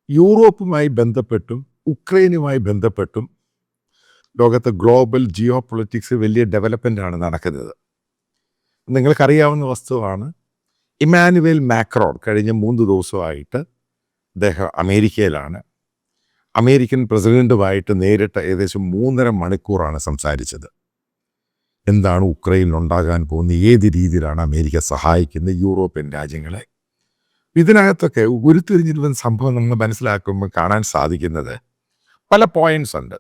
യൂറോപ്പുമായി ബന്ധപ്പെട്ടും ഉക്രൈനുമായി ബന്ധപ്പെട്ടും ലോകത്തെ ഗ്ലോബൽ ജിയോ പൊളിറ്റിക്സ് വലിയ ഡെവലപ്മെൻ്റാണ് നടക്കുന്നത്. നിങ്ങൾക്കറിയാവുന്ന വസ്തുവാണ്, ഇമ്മാനുവേൽ മാക്രോൺ കഴിഞ്ഞ 3 ദിവസമായിട്ട് അദ്ദേഹം അമേരിക്കയിലാണ്. അമേരിക്കൻ പ്രസിഡൻറ്റുമായിട്ട് നേരിട്ട് ഏകദേശം 3.5 മണിക്കൂറാണ് സംസാരിച്ചത്. എന്താണ് ഉക്രൈനിൽ ഉണ്ടാകാൻ പോകുന്നത്, ഏത് രീതിയിലാണ് അമേരിക്ക സഹായിക്കുന്നത് യൂറോപ്യൻ രാജ്യങ്ങളെ. ഇതിനകത്തൊക്കെ ഉരുത്തിരിഞ്ഞിരുന്ന സംഭവം നമ്മൾ മനസ്സിലാക്കുമ്പോൾ കാണാൻ സാധിക്കുന്നത് പല പോയിന്റ്സ് ഉണ്ട്.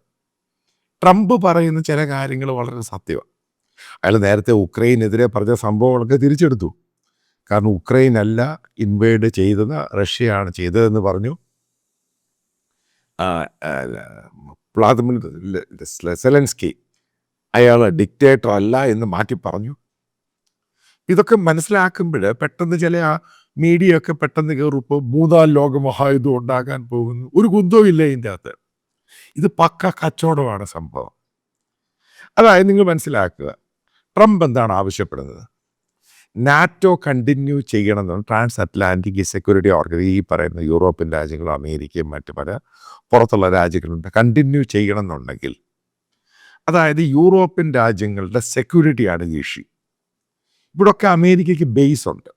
ട്രംപ് പറയുന്ന ചില കാര്യങ്ങൾ വളരെ സത്യമാണ്. അയാൾ നേരത്തെ ഉക്രൈനെതിരെ പറഞ്ഞ സംഭവങ്ങളൊക്കെ തിരിച്ചെടുത്തു. കാരണം ഉക്രൈൻ അല്ല ഇൻവേഡ് ചെയ്തത്, റഷ്യയാണ് ചെയ്തതെന്ന് പറഞ്ഞു. വ്ളാദിമിർ സെലൻസ്കി അയാൾ ഡിക്റ്റേറ്റർ അല്ല എന്ന് മാറ്റി പറഞ്ഞു. ഇതൊക്കെ മനസ്സിലാക്കുമ്പോൾ പെട്ടെന്ന് ചില മീഡിയ ഒക്കെ പെട്ടെന്ന് കയറിപ്പോൾ 3ാം ലോകമഹായുദ്ധം ഉണ്ടാകാൻ പോകുന്നു. ഒരു കുന്തവും ഇല്ല ഇതിൻ്റെ അകത്ത്. ഇത് പക്ക കച്ചവടമാണ് സംഭവം. അതായത് നിങ്ങൾ മനസ്സിലാക്കുക, ട്രംപ് എന്താണ് ആവശ്യപ്പെടുന്നത്? നാറ്റോ കണ്ടിന്യൂ ചെയ്യണമെന്നാണ്. ട്രാൻസ് അറ്റ്ലാന്റിക് സെക്യൂരിറ്റി ഓർഗനൈസേഷൻ, ഈ പറയുന്ന യൂറോപ്യൻ രാജ്യങ്ങളും അമേരിക്കയും മറ്റ് പല പുറത്തുള്ള രാജ്യങ്ങളുണ്ട്. കണ്ടിന്യൂ ചെയ്യണമെന്നുണ്ടെങ്കിൽ അതായത് യൂറോപ്യൻ രാജ്യങ്ങളുടെ സെക്യൂരിറ്റിയാണ് ഇഷ്യൂ. ഇവിടൊക്കെ അമേരിക്കയ്ക്ക് ബേസ് ഉണ്ട്.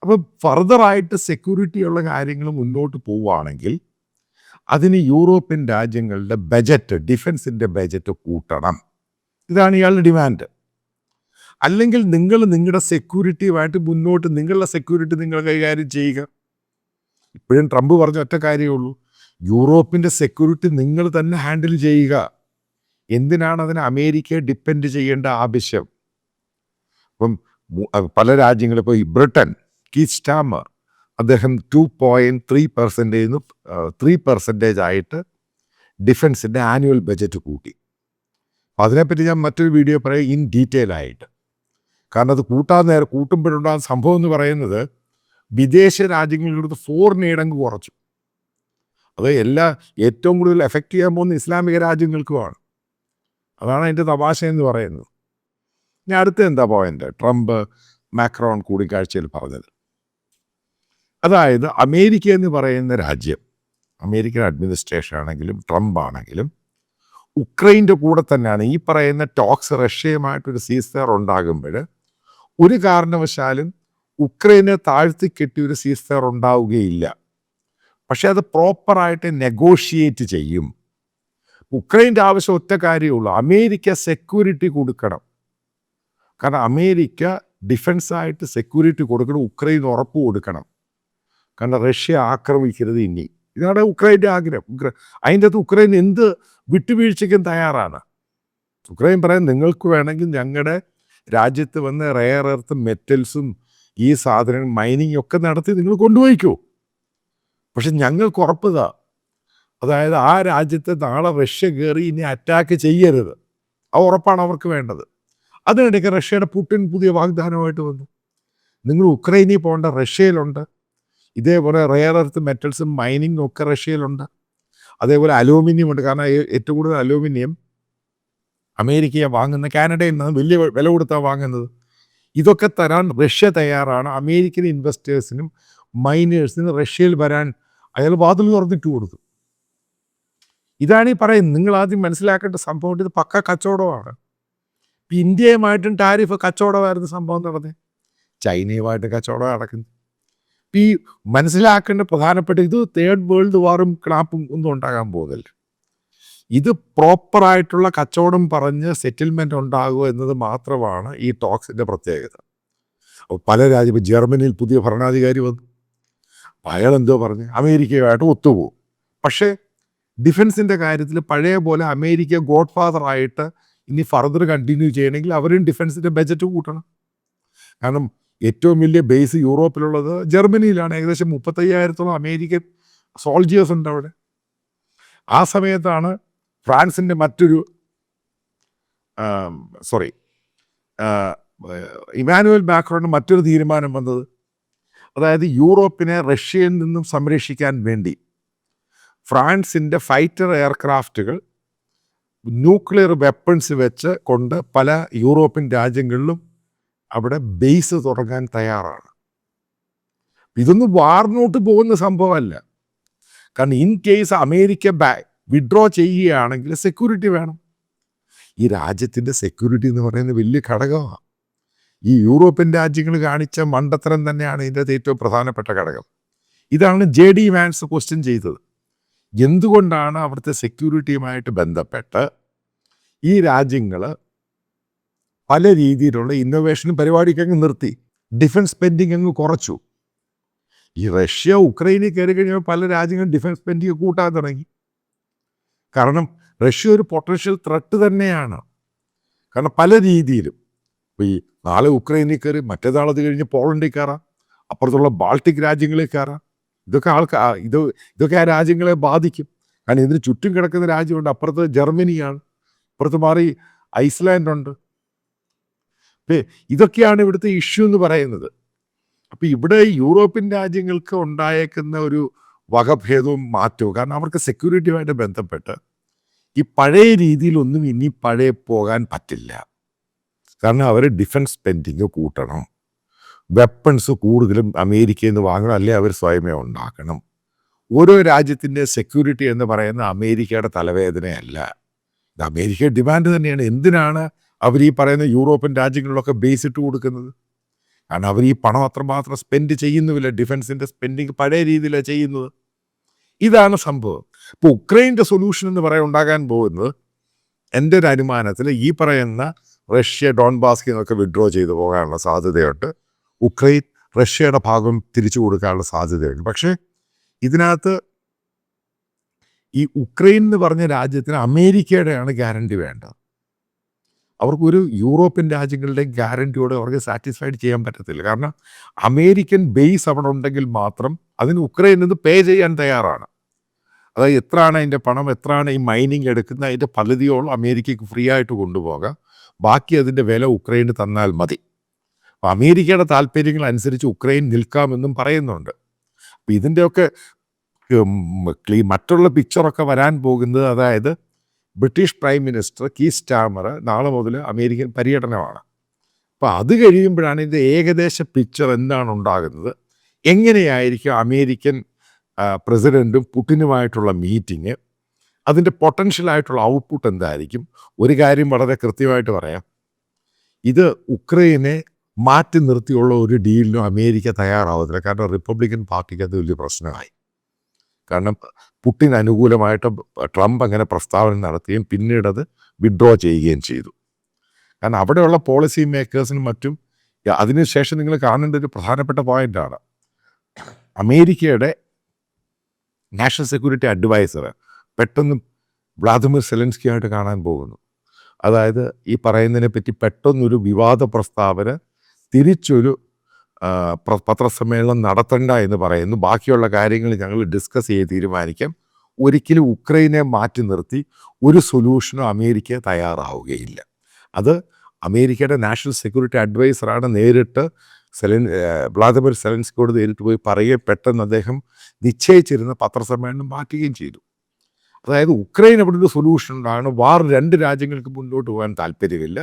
അപ്പോൾ ഫർദറായിട്ട് സെക്യൂരിറ്റിയുള്ള കാര്യങ്ങൾ മുന്നോട്ട് പോവുകയാണെങ്കിൽ അതിന് യൂറോപ്യൻ രാജ്യങ്ങളുടെ ബജറ്റ്, ഡിഫൻസിൻ്റെ ബജറ്റ് കൂട്ടണം. ഇതാണ് ഇയാളുടെ ഡിമാൻഡ്. അല്ലെങ്കിൽ നിങ്ങൾ നിങ്ങളുടെ സെക്യൂരിറ്റിയുമായിട്ട് മുന്നോട്ട് നിങ്ങളുടെ സെക്യൂരിറ്റി നിങ്ങൾ കൈകാര്യം ചെയ്യുക. ഇപ്പോഴും ട്രംപ് പറഞ്ഞ ഒറ്റ കാര്യമേ ഉള്ളൂ, യൂറോപ്പിൻ്റെ സെക്യൂരിറ്റി നിങ്ങൾ തന്നെ ഹാൻഡിൽ ചെയ്യുക. എന്തിനാണ് അതിന് അമേരിക്കയെ ഡിപ്പെൻഡ് ചെയ്യേണ്ട ആവശ്യം? അപ്പം പല രാജ്യങ്ങളും, ഇപ്പോൾ ബ്രിട്ടൻ, കീത്ത് സ്റ്റാമർ, അദ്ദേഹം 2.3% 3% ആയിട്ട് ഡിഫൻസിൻ്റെ ആനുവൽ ബജറ്റ് കൂട്ടി. അപ്പം അതിനെപ്പറ്റി ഞാൻ മറ്റൊരു വീഡിയോ പറയാം ഇൻ ഡീറ്റെയിൽ ആയിട്ട്. കാരണം അത് കൂട്ടുമ്പോഴുണ്ടാകുന്ന സംഭവം എന്ന് പറയുന്നത്, വിദേശ രാജ്യങ്ങളുടെ ഫോറിൻ എയ്ഡ് അങ്ങ് കുറച്ചു. അത് ഏറ്റവും കൂടുതൽ എഫക്റ്റ് ചെയ്യാൻ പോകുന്ന ഇസ്ലാമിക രാജ്യങ്ങൾക്കുമാണ്. അതാണ് അതിൻ്റെ തമാശ എന്ന് പറയുന്നത്. ഇനി അടുത്ത എന്താ പോയിന്റ് ട്രംപ് മാക്രോൺ കൂടിക്കാഴ്ചയിൽ പറഞ്ഞത്? അതായത് അമേരിക്ക എന്ന് പറയുന്ന രാജ്യം, അമേരിക്കൻ അഡ്മിനിസ്ട്രേഷൻ ആണെങ്കിലും ട്രംപ് ആണെങ്കിലും ഉക്രൈൻ്റെ കൂടെ തന്നെയാണ്. ഈ പറയുന്ന ടോക്സ് റഷ്യയുമായിട്ടൊരു സീസ്ഫയർ ഉണ്ടാകുമ്പോൾ ഒരു കാരണവശാലും ഉക്രൈനെ താഴ്ത്തിക്കെട്ടി ഒരു സീസ്ഫയർ ഉണ്ടാവുകയില്ല. പക്ഷെ അത് പ്രോപ്പറായിട്ട് നെഗോഷിയേറ്റ് ചെയ്യും. ഉക്രൈൻ്റെ ആവശ്യം ഒറ്റ കാര്യമേ ഉള്ളൂ, അമേരിക്ക സെക്യൂരിറ്റി കൊടുക്കണം. കാരണം അമേരിക്ക ഡിഫൻസായിട്ട് സെക്യൂരിറ്റി കൊടുക്കണം, ഉക്രൈൻ ഉറപ്പ് കൊടുക്കണം. കാരണം റഷ്യ ആക്രമിക്കരുത് ഇനി. ഇതാണ് ഉക്രൈൻ്റെ ആഗ്രഹം. അതിൻ്റെ അകത്ത് ഉക്രൈൻ എന്ത് വിട്ടുവീഴ്ചയ്ക്കും തയ്യാറാണ്. ഉക്രൈൻ പറയാൻ, നിങ്ങൾക്ക് വേണമെങ്കിൽ ഞങ്ങളുടെ രാജ്യത്ത് വന്ന് റെയർ എർത്ത് മെറ്റൽസും ഈ സാധനങ്ങൾ മൈനിങ് ഒക്കെ നടത്തി നിങ്ങൾ കൊണ്ടുപോയിക്കോ, പക്ഷെ ഞങ്ങൾക്ക് ഉറപ്പുതാ, അതായത് ആ രാജ്യത്തെ നാളെ റഷ്യ കയറി ഇനി അറ്റാക്ക് ചെയ്യരുത്. ആ ഉറപ്പാണ് അവർക്ക് വേണ്ടത്. അതിനിടയ്ക്ക് റഷ്യയുടെ പുടിൻ പുതിയ വാഗ്ദാനമായിട്ട് വന്നു, നിങ്ങൾ ഉക്രൈനിൽ പോകേണ്ട, റഷ്യയിലുണ്ട്. ഇതേപോലെ റെയർ എർത്ത് മെറ്റൽസും മൈനിങ്ങും ഒക്കെ റഷ്യയിലുണ്ട്. അതേപോലെ അലൂമിനിയം ഉണ്ട്. കാരണം ഏറ്റവും കൂടുതൽ അലൂമിനിയം അമേരിക്കയെ വാങ്ങുന്ന കാനഡയിൽ നിന്ന് വലിയ വില കൊടുത്താണ് വാങ്ങുന്നത്. ഇതൊക്കെ തരാൻ റഷ്യ തയ്യാറാണ്. അമേരിക്കൻ ഇൻവെസ്റ്റേഴ്സിനും മൈനേഴ്സിനും റഷ്യയിൽ വരാൻ അയാൾ വാതിൽ തുറന്നിട്ട് കൊടുത്തു. ഇതാണ് ഈ പറയുന്നത്. നിങ്ങൾ ആദ്യം മനസ്സിലാക്കേണ്ട സംഭവം, ഇത് പക്ക കച്ചവടമാണ്. ഇന്ത്യയുമായിട്ടും ടാരിഫ് കച്ചവടമായിരുന്നു സംഭവം നടന്നത്. ചൈനയുമായിട്ട് കച്ചവടം നടക്കുന്നത്. ഈ മനസ്സിലാക്കേണ്ട പ്രധാനപ്പെട്ട, ഇത് 3rd വേൾഡ് വാറും ക്ലാപ്പും ഒന്നും ഉണ്ടാകാൻ പോകുന്നില്ല. ഇത് പ്രോപ്പറായിട്ടുള്ള കച്ചവടം പറഞ്ഞ് സെറ്റിൽമെൻറ്റ് ഉണ്ടാകുക എന്നത് മാത്രമാണ് ഈ ടോക്സിൻ്റെ പ്രത്യേകത. പല രാജ്യം, ജർമ്മനിയിൽ പുതിയ ഭരണാധികാരി വന്നു, അയാൾ എന്തോ പറഞ്ഞ് അമേരിക്കയുമായിട്ട് ഒത്തുപോകും. പക്ഷേ ഡിഫൻസിൻ്റെ കാര്യത്തിൽ പഴയ പോലെ അമേരിക്ക ഗോഡ് ഫാദർ ആയിട്ട് ഇനി ഫർദർ കണ്ടിന്യൂ ചെയ്യണമെങ്കിൽ അവരും ഡിഫൻസിൻ്റെ ബജറ്റ് കൂട്ടണം. കാരണം ഏറ്റവും വലിയ ബേസ് യൂറോപ്പിലുള്ളത് ജർമ്മനിയിലാണ്. ഏകദേശം 35,000-ഓളം അമേരിക്കൻ സോൾജിയേഴ്സ് ഉണ്ട് അവിടെ. ആ സമയത്താണ് ഫ്രാൻസിൻ്റെ ഇമ്മാനുവൽ മാക്രോണിന് മറ്റൊരു തീരുമാനം വന്നത്. അതായത് യൂറോപ്പിനെ റഷ്യയിൽ നിന്നും സംരക്ഷിക്കാൻ വേണ്ടി ഫ്രാൻസിൻ്റെ ഫൈറ്റർ എയർക്രാഫ്റ്റുകൾ ന്യൂക്ലിയർ വെപ്പൺസ് വെച്ച് കൊണ്ട് പല യൂറോപ്യൻ രാജ്യങ്ങളിലും അവിടെ ബേസ് തുടങ്ങാൻ തയ്യാറാണ്. ഇതൊന്നും വാറിനോട്ട് പോകുന്ന സംഭവമല്ല. കാരണം ഇൻ കേസ് അമേരിക്ക വിഡ്രോ ചെയ്യുകയാണെങ്കിൽ സെക്യൂരിറ്റി വേണം. ഈ രാജ്യത്തിൻ്റെ സെക്യൂരിറ്റി എന്ന് പറയുന്നത് വലിയ ഘടകമാണ്. ഈ യൂറോപ്യൻ രാജ്യങ്ങൾ കാണിച്ച മണ്ടത്തരം തന്നെയാണ് ഇതിൻ്റെ ഏറ്റവും പ്രധാനപ്പെട്ട ഘടകം. ഇതാണ് JD വാൻസ് ക്വസ്റ്റ്യൻ ചെയ്തത്. എന്തുകൊണ്ടാണ് അവിടുത്തെ സെക്യൂരിറ്റിയുമായിട്ട് ബന്ധപ്പെട്ട് ഈ രാജ്യങ്ങൾ പല രീതിയിലുള്ള ഇന്നോവേഷനും പരിപാടിയൊക്കെ അങ്ങ് നിർത്തി, ഡിഫൻസ് സ്പെൻഡിങ് അങ്ങ് കുറച്ചു. ഈ റഷ്യ ഉക്രൈനിൽ കയറി കഴിഞ്ഞാൽ പല രാജ്യങ്ങളും ഡിഫൻസ് സ്പെൻഡിങ് കൂട്ടാൻ തുടങ്ങി. കാരണം റഷ്യ ഒരു പൊട്ടൻഷ്യൽ ത്രെട്ട് തന്നെയാണ്. കാരണം പല രീതിയിലും ഇപ്പോൾ ഈ നാളെ ഉക്രൈനിൽ കയറി, മറ്റേതാളത് കഴിഞ്ഞ് പോളണ്ടിൽ കയറാം, അപ്പുറത്തുള്ള ബാൾട്ടിക് രാജ്യങ്ങളിൽ കയറാം. ഇതൊക്കെ ആ രാജ്യങ്ങളെ ബാധിക്കും. കാരണം ഇതിന് ചുറ്റും കിടക്കുന്ന രാജ്യമുണ്ട്. അപ്പുറത്ത് ജർമ്മനിയാണ്, അപ്പുറത്ത് മാറി ഐസ്ലാൻഡുണ്ട്. ഇതൊക്കെയാണ് ഇവിടുത്തെ ഇഷ്യൂ എന്ന് പറയുന്നത്. അപ്പോൾ ഇവിടെ യൂറോപ്യൻ രാജ്യങ്ങൾക്ക് ഉണ്ടായേക്കുന്ന ഒരു വകഭേദവും മാറ്റവും, കാരണം അവർക്ക് സെക്യൂരിറ്റിയുമായിട്ട് ബന്ധപ്പെട്ട് ഈ പഴയ രീതിയിലൊന്നും ഇനി പഴയ പോകാൻ പറ്റില്ല. കാരണം അവർ ഡിഫൻസ് സ്പെൻഡിങ് കൂട്ടണം, വെപ്പൺസ് കൂടുതലും അമേരിക്കയിൽ നിന്ന് വാങ്ങണം, അല്ലെ അവർ സ്വയമേ ഉണ്ടാക്കണം. ഓരോ രാജ്യത്തിൻ്റെ സെക്യൂരിറ്റി എന്ന് പറയുന്ന അമേരിക്കയുടെ തലവേദനയല്ല, ഇത് അമേരിക്കയുടെ ഡിമാൻഡ് തന്നെയാണ്. എന്തിനാണ് അവർ ഈ പറയുന്ന യൂറോപ്യൻ രാജ്യങ്ങളിലൊക്കെ ബേസ് ഇട്ട് കൊടുക്കുന്നത്? കാരണം അവർ ഈ പണം അത്രമാത്രം സ്പെൻഡ് ചെയ്യുന്നുമില്ല. ഡിഫൻസിൻ്റെ സ്പെൻഡിങ് പഴയ രീതിയിലാണ് ചെയ്യുന്നത്. ഇതാണ് സംഭവം. ഇപ്പോൾ ഉക്രൈൻ്റെ സൊല്യൂഷൻ എന്ന് പറയാൻ ഉണ്ടാകാൻ പോകുന്നത്, എൻ്റെ ഒരു അനുമാനത്തിൽ ഈ പറയുന്ന റഷ്യ ഡോൺബാസ്കിൽ നിന്നൊക്കെ വിഡ്രോ ചെയ്തു പോകാനുള്ള സാധ്യതയുണ്ട്. ഉക്രൈൻ റഷ്യയുടെ ഭാഗം തിരിച്ചു കൊടുക്കാനുള്ള സാധ്യതയുണ്ട്. പക്ഷേ ഇതിനകത്ത് ഈ ഉക്രൈൻ എന്ന് പറഞ്ഞ രാജ്യത്തിന് അമേരിക്കയുടെയാണ് ഗ്യാരണ്ടി വേണ്ടത്. അവർക്കൊരു യൂറോപ്യൻ രാജ്യങ്ങളുടെ ഗ്യാരണ്ടിയോടെ അവർക്ക് സാറ്റിസ്ഫൈഡ് ചെയ്യാൻ പറ്റത്തില്ല. കാരണം അമേരിക്കൻ ബേസ് അവിടെ ഉണ്ടെങ്കിൽ മാത്രം അതിന് ഉക്രൈനിൽ നിന്ന് പേ ചെയ്യാൻ തയ്യാറാണ്. അതായത് എത്രയാണ് അതിൻ്റെ പണം, എത്രയാണ് ഈ മൈനിങ് എടുക്കുന്ന അതിൻ്റെ പകുതിയോളം അമേരിക്കയ്ക്ക് ഫ്രീ ആയിട്ട് കൊണ്ടുപോകാം, ബാക്കി അതിൻ്റെ വില ഉക്രൈന് തന്നാൽ മതി. അപ്പോൾ അമേരിക്കയുടെ താല്പര്യങ്ങൾ അനുസരിച്ച് ഉക്രൈൻ നിൽക്കാമെന്നും പറയുന്നുണ്ട്. അപ്പോൾ ഇതിൻ്റെയൊക്കെ മറ്റുള്ള പിക്ചറൊക്കെ വരാൻ പോകുന്നത്, അതായത് ബ്രിട്ടീഷ് പ്രൈം മിനിസ്റ്റർ കീർ സ്റ്റാർമർ നാളെ മുതൽ അമേരിക്കൻ പര്യടനമാണ്. അപ്പോൾ അത് കഴിയുമ്പോഴാണ് ഇതിൻ്റെ ഏകദേശ പിക്ചർ എന്താണ് ഉണ്ടാകുന്നത്, എങ്ങനെയായിരിക്കും അമേരിക്കൻ പ്രസിഡൻറ്റും പുടിനുമായിട്ടുള്ള മീറ്റിങ്, അതിൻ്റെ പൊട്ടൻഷ്യലായിട്ടുള്ള ഔട്ട്പുട്ട് എന്തായിരിക്കും. ഒരു കാര്യം വളരെ കൃത്യമായിട്ട് പറയാം, ഇത് ഉക്രൈനെ മാറ്റി നിർത്തിയുള്ള ഒരു ഡീലിനും അമേരിക്ക തയ്യാറാവത്തില്ല. കാരണം റിപ്പബ്ലിക്കൻ പാർട്ടിക്ക് അത് വലിയ പ്രശ്നമായി. കാരണം പുടിൻ അനുകൂലമായിട്ട് ട്രംപ് അങ്ങനെ പ്രസ്താവന നടത്തുകയും പിന്നീട് അത് വിഡ്രോ ചെയ്യുകയും ചെയ്തു. കാരണം അവിടെയുള്ള പോളിസി മേക്കേഴ്സിനും മറ്റും അതിനുശേഷം നിങ്ങൾ കാണേണ്ട ഒരു പ്രധാനപ്പെട്ട പോയിൻ്റാണ്, അമേരിക്കയുടെ നാഷണൽ സെക്യൂരിറ്റി അഡ്വൈസർ പെട്ടെന്ന് വ്ളാദിമിർ സെലൻസ്കിയായിട്ട് കാണാൻ പോകുന്നു. അതായത് ഈ പറയുന്നതിനെ പറ്റി പെട്ടെന്നൊരു വിവാദ പ്രസ്താവന തിരിച്ചൊരു പത്രസമ്മേളനം നടത്തണ്ട എന്ന് പറയുന്നു. ബാക്കിയുള്ള കാര്യങ്ങൾ ഞങ്ങൾ ഡിസ്കസ് ചെയ്ത് തീരുമാനിക്കാം. ഒരിക്കലും ഉക്രൈനെ മാറ്റി നിർത്തി ഒരു സൊല്യൂഷനും അമേരിക്ക തയ്യാറാവുകയില്ല. അത് അമേരിക്കയുടെ നാഷണൽ സെക്യൂരിറ്റി അഡ്വൈസറാണ് നേരിട്ട് വ്ളാദിമിർ സെലൻസ്കിയോട് നേരിട്ട് പോയി പറയുകയും പെട്ടെന്ന് അദ്ദേഹം നിശ്ചയിച്ചിരുന്ന പത്രസമ്മേളനം മാറ്റുകയും ചെയ്തു. അതായത് ഉക്രൈൻ അവിടെ ഒരു സൊല്യൂഷൻ ഉണ്ടാകണം, വാർ രണ്ട് രാജ്യങ്ങൾക്ക് മുന്നോട്ട് പോകാൻ താല്പര്യമില്ല.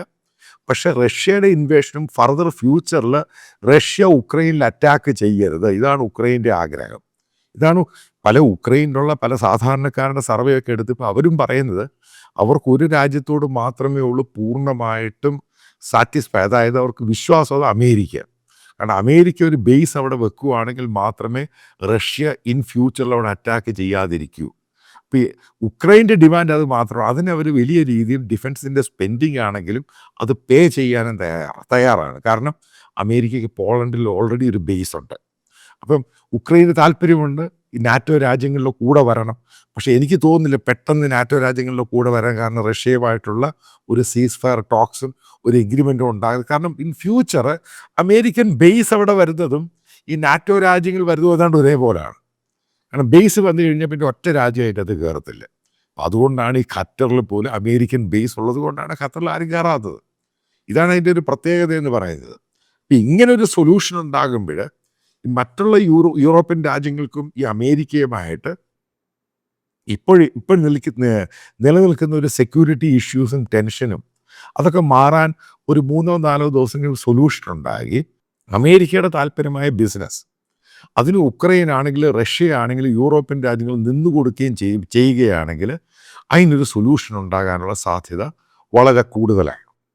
പക്ഷേ റഷ്യയുടെ ഇൻവേഷനും ഫർദർ ഫ്യൂച്ചറിൽ റഷ്യ ഉക്രൈനിൽ അറ്റാക്ക് ചെയ്യരുത്, ഇതാണ് ഉക്രൈൻ്റെ ആഗ്രഹം. ഇതാണ് പല ഉക്രൈനിലുള്ള പല സാധാരണക്കാരുടെ സർവേ ഒക്കെ എടുത്തപ്പോൾ അവരും പറയുന്നത്, അവർക്കൊരു രാജ്യത്തോട് മാത്രമേ ഉള്ളൂ പൂർണ്ണമായിട്ടും സാറ്റിസ്ഫൈ, അതായത് അവർക്ക് വിശ്വാസം അമേരിക്ക. കാരണം അമേരിക്ക ഒരു ബേസ് അവിടെ വെക്കുകയാണെങ്കിൽ മാത്രമേ റഷ്യ ഇൻ ഫ്യൂച്ചറിൽ അവിടെ അറ്റാക്ക് ചെയ്യാതിരിക്കൂ. അപ്പോൾ ഉക്രൈൻ്റെ ഡിമാൻഡ് അത് മാത്രമാണ്. അതിന് അവർ വലിയ രീതിയിൽ ഡിഫൻസിൻ്റെ സ്പെൻഡിങ് ആണെങ്കിലും അത് പേ ചെയ്യാനും തയ്യാറാണ്. കാരണം അമേരിക്കയ്ക്ക് പോളണ്ടിൽ ഓൾറെഡി ഒരു ബേസ് ഉണ്ട്. അപ്പം ഉക്രൈന് താല്പര്യമുണ്ട് ഈ നാറ്റോ രാജ്യങ്ങളുടെ കൂടെ വരണം. പക്ഷേ എനിക്ക് തോന്നുന്നില്ല പെട്ടെന്ന് നാറ്റോ രാജ്യങ്ങളുടെ കൂടെ വരാൻ. കാരണം റഷ്യയുമായിട്ടുള്ള ഒരു സീസ് ഫയർ ടോക്സും ഒരു എഗ്രിമെൻറ്റും ഉണ്ടാകുന്നത്. കാരണം ഇൻ ഫ്യൂച്ചർ അമേരിക്കൻ ബേസ് അവിടെ വരുന്നതും ഈ നാറ്റോ രാജ്യങ്ങൾ വരുന്നതും ഏതാണ്ട് ഒരേപോലെയാണ്. കാരണം ബേസ് വന്നു കഴിഞ്ഞാൽ പിന്നെ ഒറ്റ രാജ്യമായിട്ട് അത് കയറത്തില്ല. അതുകൊണ്ടാണ് ഈ ഖത്തറിൽ പോലും അമേരിക്കൻ ബേസ് ഉള്ളത് കൊണ്ടാണ് ഖത്തറിൽ ആരും കയറാത്തത്. ഇതാണ് അതിൻ്റെ ഒരു പ്രത്യേകത എന്ന് പറയുന്നത്. അപ്പം ഇങ്ങനൊരു സൊല്യൂഷൻ ഉണ്ടാകുമ്പോൾ മറ്റുള്ള യൂറോപ്യൻ രാജ്യങ്ങൾക്കും ഈ അമേരിക്കയുമായിട്ട് ഇപ്പോൾ നിലനിൽക്കുന്ന ഒരു സെക്യൂരിറ്റി ഇഷ്യൂസും ടെൻഷനും അതൊക്കെ മാറാൻ ഒരു 3-4 ദിവസങ്ങൾ സൊല്യൂഷൻ ഉണ്ടാക്കി അമേരിക്കയുടെ താല്പര്യമായ ബിസിനസ്, അതിന് ഉക്രൈൻ ആണെങ്കിൽ, റഷ്യ ആണെങ്കിൽ, യൂറോപ്യൻ രാജ്യങ്ങൾ നിന്നുകൊടുക്കുകയും ചെയ്യുകയാണെങ്കിൽ അതിനൊരു സൊല്യൂഷൻ ഉണ്ടാകാനുള്ള സാധ്യത വളരെ കൂടുതലാണ്.